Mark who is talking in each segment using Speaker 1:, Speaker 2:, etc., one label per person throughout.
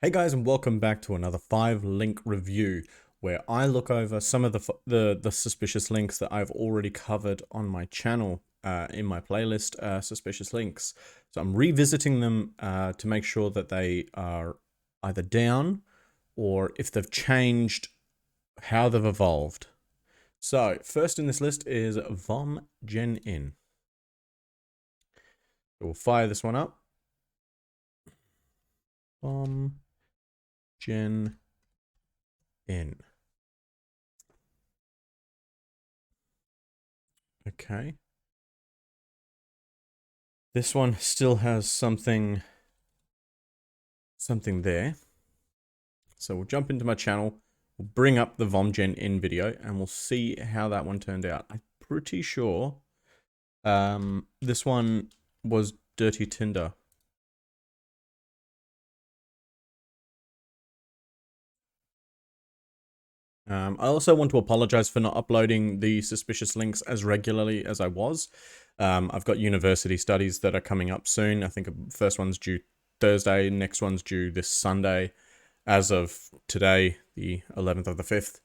Speaker 1: Hey guys, and welcome back to another 5-link review where I look over some of the suspicious links that I've already covered on my channel in my playlist, Suspicious Links. So I'm revisiting them to make sure that they are either down or if they've changed, how they've evolved. So first in this list is von.fyi. We'll fire this one up. von.fyi. Okay. This one still has something there. So we'll jump into my channel, we'll bring up the von.fyi video, and we'll see how that one turned out. I'm pretty sure this one was Dirty Tinder. I also want to apologize for not uploading the suspicious links as regularly as I was. I've got university studies that are coming up soon. I think the first one's due Thursday, next one's due this Sunday, as of today, the 11th of the 5th.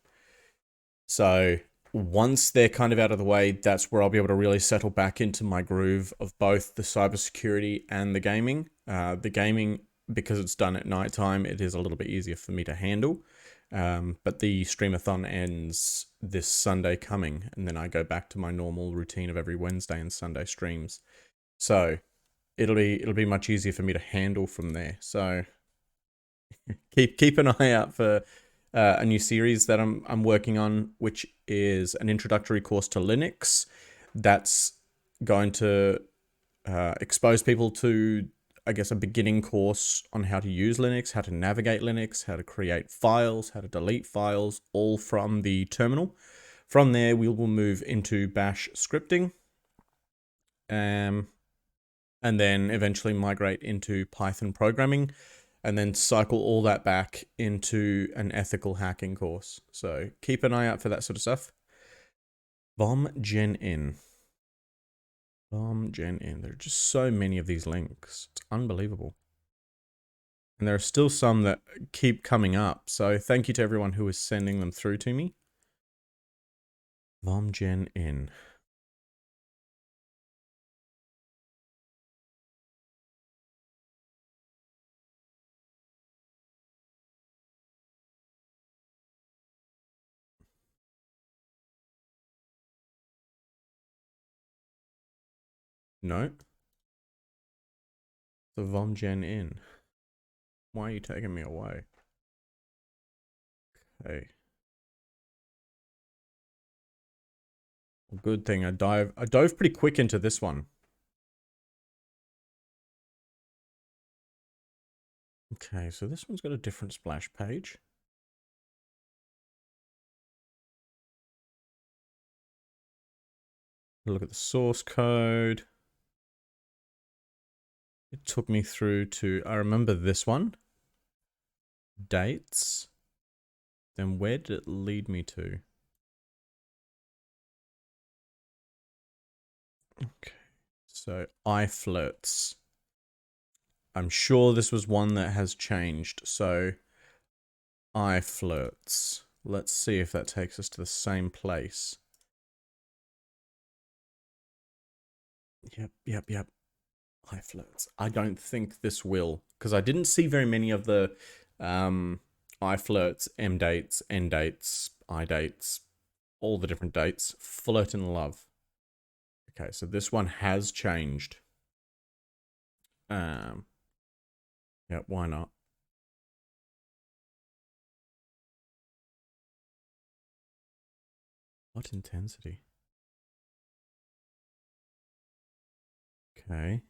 Speaker 1: So once they're kind of out of the way, that's where I'll be able to really settle back into my groove of both the cybersecurity and the gaming. The gaming, because it's done at nighttime, it is a little bit easier for me to handle. But the streamathon ends this Sunday coming, and then I go back to my normal routine of every Wednesday and Sunday streams. So it'll be much easier for me to handle from there. So keep an eye out for a new series that I'm working on, which is an introductory course to Linux. That's going to expose people to, I guess, a beginning course on how to use Linux, how to navigate Linux, how to create files, how to delete files, all from the terminal. From there, we will move into Bash scripting, and then eventually migrate into Python programming, and then cycle all that back into an ethical hacking course. So keep an eye out for that sort of stuff. von.fyi. von.fyi. There are just so many of these links. It's unbelievable. And there are still some that keep coming up. So thank you to everyone who is sending them through to me. von.fyi. No. The von.fyi. Why are you taking me away? Okay. Well, good thing I dove pretty quick into this one. Okay, so this one's got a different splash page. Look at the source code. It took me through to, I remember this one. Dates. Then where did it lead me to? Okay, so iFlirts. I'm sure this was one that has changed. So iFlirts. Let's see if that takes us to the same place. Yep. iFlirts. I don't think this will, because I didn't see very many of the iFlirts, M dates, N dates, I dates, all the different dates. Flirt in love. Okay, so this one has changed. Yeah, why not? What intensity? Okay.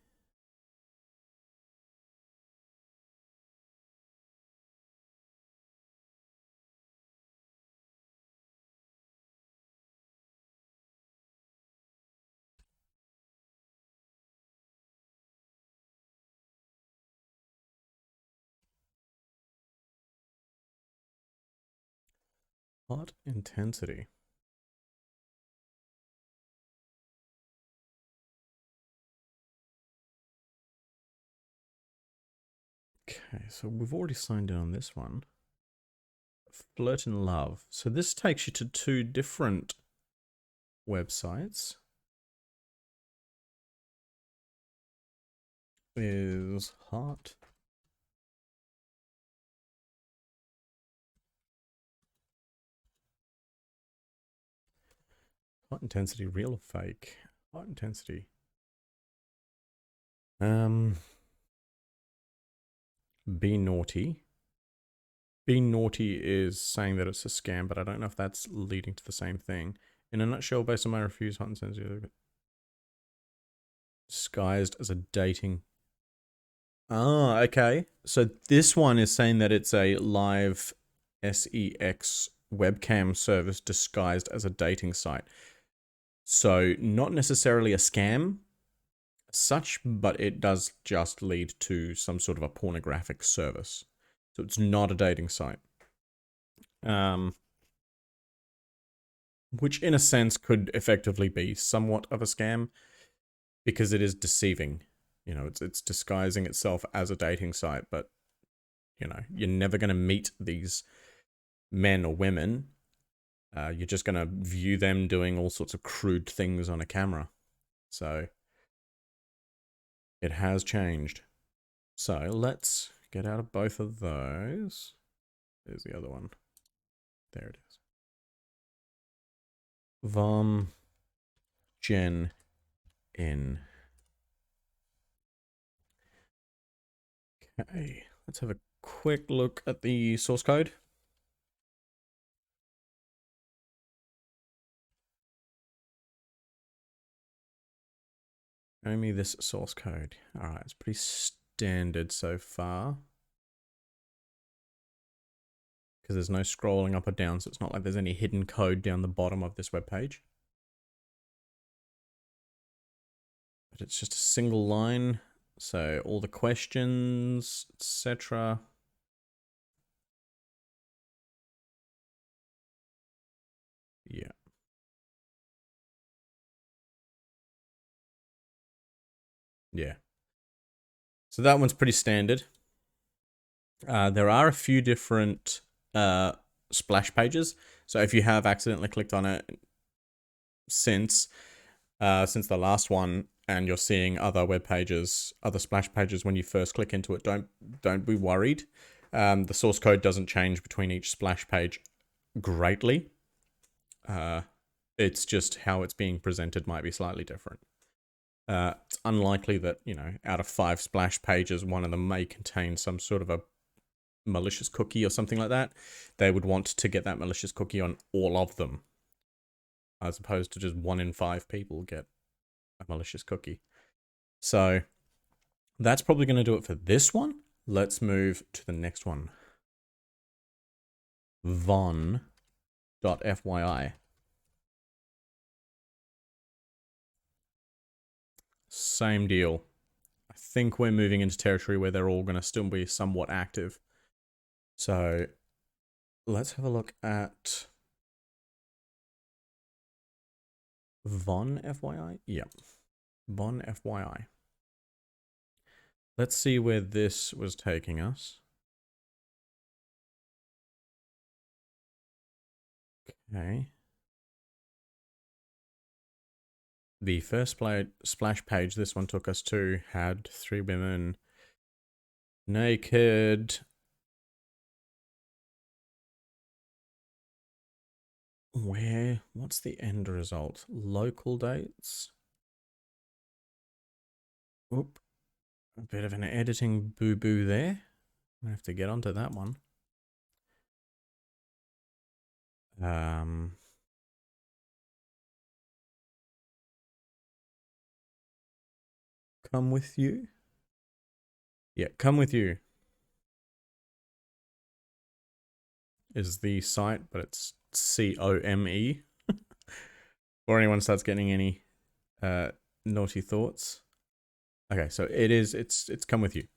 Speaker 1: What intensity? Okay, so we've already signed in on this one. Flirt in Love. So this takes you to two different websites. Is Heart. Heart intensity, real or fake? Heart intensity. Be naughty. Be naughty is saying that it's a scam, but I don't know if that's leading to the same thing. In a nutshell, based on my reviews, Heart intensity disguised as a dating. Ah, okay. So this one is saying that it's a live sex webcam service disguised as a dating site. So not necessarily a scam as such, but it does just lead to some sort of a pornographic service. So it's not a dating site. Which in a sense could effectively be somewhat of a scam because it is deceiving. You know, it's disguising itself as a dating site, but you know, you're never going to meet these men or women. You're just going to view them doing all sorts of crude things on a camera. So it has changed. So let's get out of both of those. There's the other one. There it is. Gen in. Okay, let's have a quick look at the source code. Show me this source code. All right, it's pretty standard so far. Because there's no scrolling up or down, so it's not like there's any hidden code down the bottom of this web page. But it's just a single line, so all the questions, etc. Yeah. Yeah. So that one's pretty standard. There are a few different splash pages. So if you have accidentally clicked on it since the last one, and you're seeing other web pages, other splash pages when you first click into it, don't be worried. The source code doesn't change between each splash page greatly. It's just how it's being presented might be slightly different. It's unlikely that, you know, out of 5 splash pages, one of them may contain some sort of a malicious cookie or something like that. They would want to get that malicious cookie on all of them, as opposed to just 1 in 5 people get a malicious cookie. So that's probably going to do it for this one. Let's move to the next one. von.fyi. Same deal. I think we're moving into territory where they're all going to still be somewhat active. So let's have a look at von.fyi. Yeah, von.fyi. Let's see where this was taking us. Okay. The first splash page this one took us to had 3 women naked. What's the end result? Local dates? Oop. A bit of an editing boo-boo there. I have to get onto that one. Come with you? Yeah, come with you is the site, but it's COME. Before anyone starts getting any naughty thoughts. Okay, so it's come with you.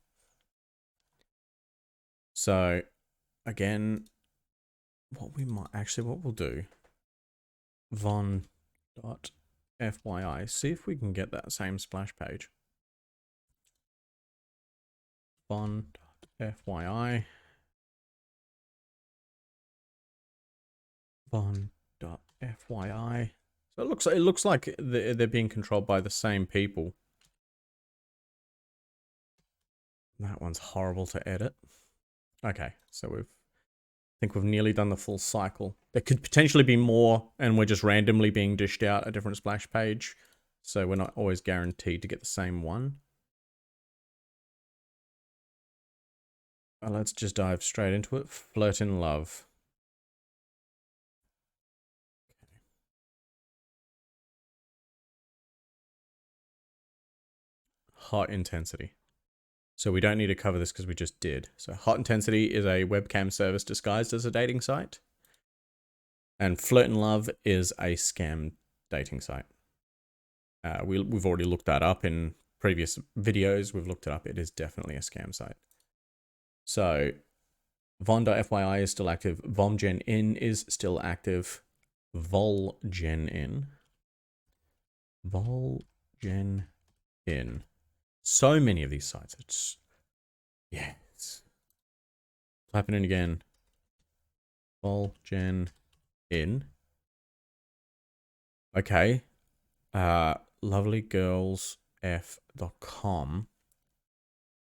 Speaker 1: So again, what we'll do, von.fyi, see if we can get that same splash page. von.fyi. von.fyi. Von.fyi. So it looks like they're being controlled by the same people. That one's horrible to edit. Okay, so I think we've nearly done the full cycle. There could potentially be more, and we're just randomly being dished out a different splash page. So we're not always guaranteed to get the same one. Let's just dive straight into it. Flirt in love. Hot intensity. So we don't need to cover this because we just did. So Hot Intensity is a webcam service disguised as a dating site. And Flirt in Love is a scam dating site. We've already looked that up in previous videos. We've looked it up. It is definitely a scam site. So von.fyi is still active. Vomgen.in is still active. Volgen.in. Volgen.in. So many of these sites. It's typing in again. Volgen.in. Okay. Lovelygirlsf.com.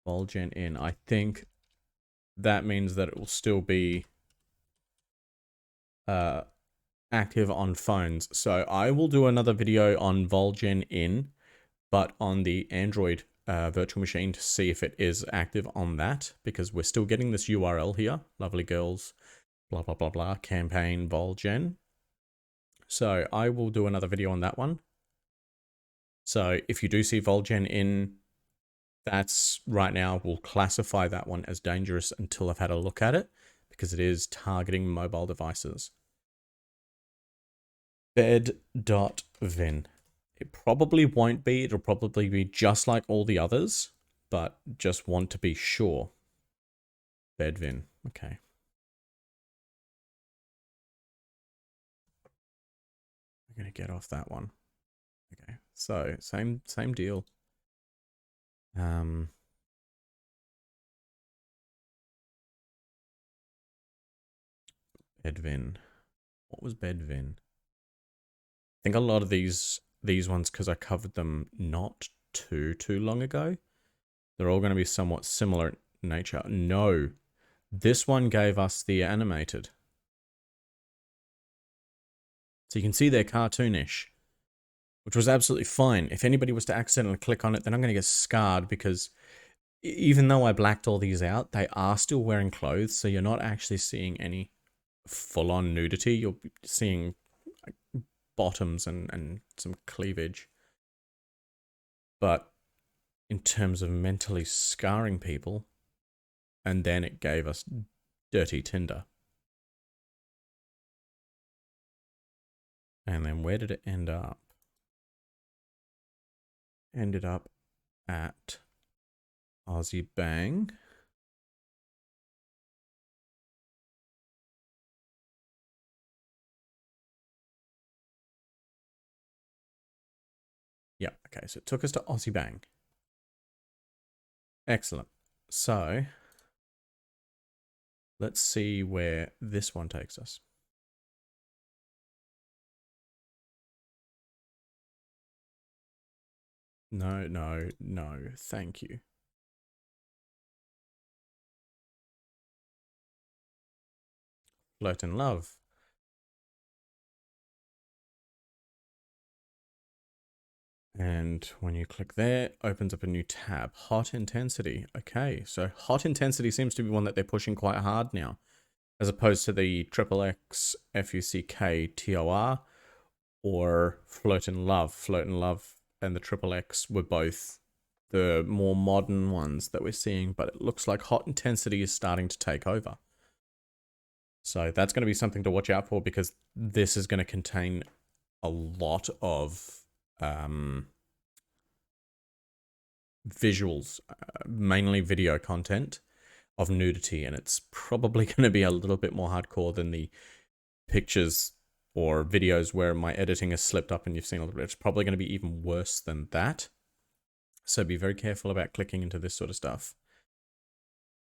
Speaker 1: Volgen.in. I think that means that it will still be active on phones. So I will do another video on Volgen.in, but on the Android virtual machine to see if it is active on that, because we're still getting this URL here, Lovely Girls, blah, blah, blah, blah, campaign Volgen. So I will do another video on that one. So if you do see Volgen.in, that's right now, we'll classify that one as dangerous until I've had a look at it, because it is targeting mobile devices. Bed.vin. It probably won't be. It'll probably be just like all the others, but just want to be sure. Bed.vin. Okay. I'm going to get off that one. Okay. So, same deal. Bed.vin. What was Bed.vin? I think a lot of these ones, because I covered them not too long ago, they're all going to be somewhat similar in nature. No, this one gave us the animated. So you can see they're cartoonish, which was absolutely fine. If anybody was to accidentally click on it, then I'm going to get scarred, because even though I blacked all these out, they are still wearing clothes. So you're not actually seeing any full-on nudity. You're seeing bottoms and some cleavage. But in terms of mentally scarring people, and then it gave us dirty Tinder. And then where did it end up? Ended up at Aussie Bang. Yeah, okay, so it took us to Aussie Bang. Excellent. So let's see where this one takes us. No, no, no, thank you. Flirt in Love. And when you click there, opens up a new tab. Hot Intensity. Okay, so Hot Intensity seems to be one that they're pushing quite hard now, as opposed to the XXX FUCK TOR or Flirt in Love. Flirt in Love and the XXX were both the more modern ones that we're seeing, but it looks like Hot Intensity is starting to take over. So that's going to be something to watch out for, because this is going to contain a lot of visuals, mainly video content of nudity, and it's probably going to be a little bit more hardcore than the pictures or videos where my editing has slipped up and you've seen a little bit. It's probably going to be even worse than that. So be very careful about clicking into this sort of stuff.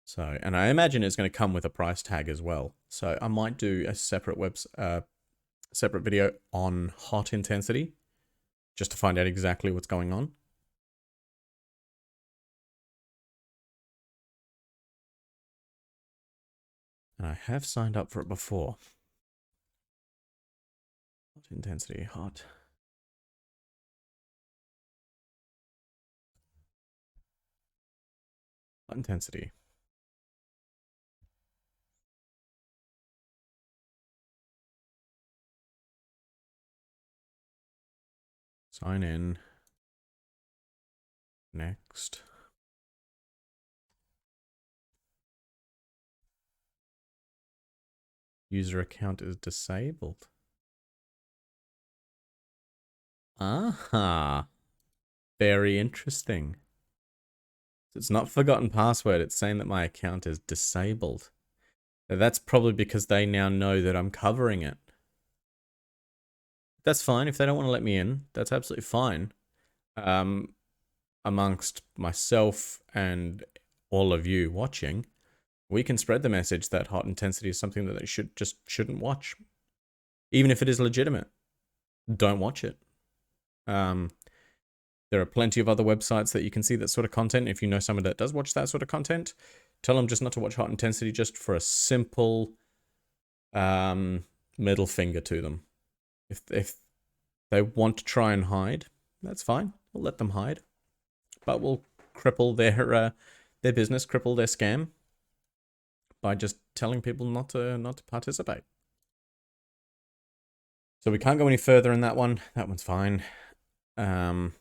Speaker 1: So, and I imagine it's going to come with a price tag as well. So I might do a separate separate video on hot intensity, just to find out exactly what's going on. And I have signed up for it before. Hot intensity, hot. Hot intensity. Sign in. Next. User account is disabled. Aha. Very interesting. It's not forgotten password. It's saying that my account is disabled. That's probably because they now know that I'm covering it. That's fine. If they don't want to let me in, that's absolutely fine. Amongst myself and all of you watching, we can spread the message that hot intensity is something that they shouldn't watch. Even if it is legitimate, don't watch it. There are plenty of other websites that you can see that sort of content. If you know someone that does watch that sort of content, tell them just not to watch hot intensity, just for a simple middle finger to them. If they want to try and hide, that's fine. We'll let them hide, but we'll cripple their business, cripple their scam by just telling people not to participate. So we can't go any further in that one. That one's fine. But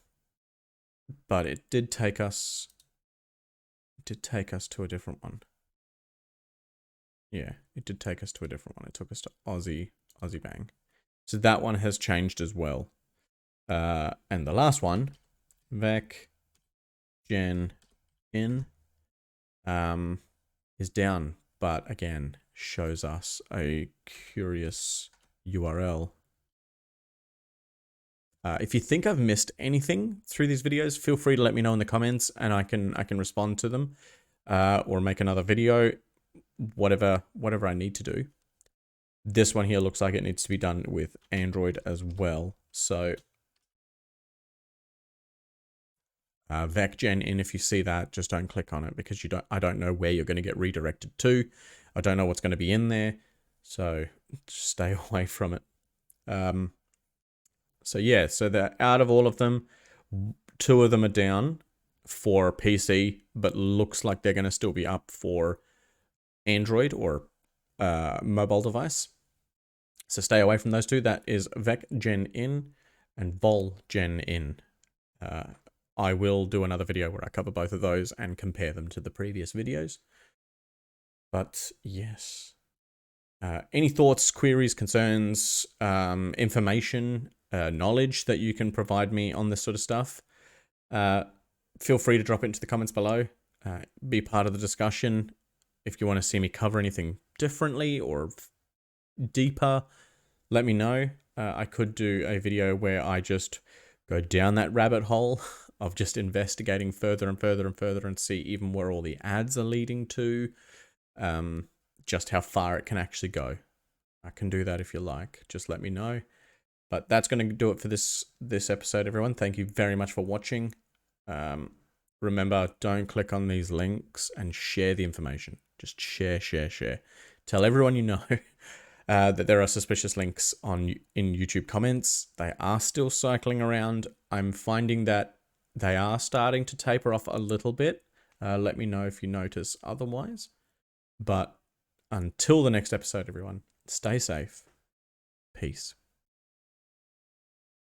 Speaker 1: it did take us to a different one. Yeah, it did take us to a different one. It took us to Aussie Bang. So that one has changed as well. And the last one, vec gen in, is down, but again, shows us a curious URL. If you think I've missed anything through these videos, feel free to let me know in the comments, and I can respond to them, or make another video, whatever I need to do. This one here looks like it needs to be done with Android as well. So vecgen in, if you see that, just don't click on it, because I don't know where you're going to get redirected to. I don't know what's going to be in there, so just stay away from it. So yeah, so they're out of all of them. 2 of them are down for PC, but looks like they're going to still be up for Android or mobile device. So stay away from those 2. That is vecgen in and vol.gen in. I will do another video where I cover both of those and compare them to the previous videos. But yes. Any thoughts, queries, concerns, information, knowledge that you can provide me on this sort of stuff, feel free to drop it into the comments below. Be part of the discussion. If you want to see me cover anything differently or deeper, let me know. I could do a video where I just go down that rabbit hole of just investigating further and further and further and see even where all the ads are leading to, just how far it can actually go. I can do that if you like. Just let me know. But that's going to do it for this episode, everyone. Thank you very much for watching. Remember, don't click on these links, and share the information. Just share. Tell everyone you know that there are suspicious links in YouTube comments. They are still cycling around. I'm finding that they are starting to taper off a little bit. Let me know if you notice otherwise. But until the next episode, everyone, stay safe. Peace.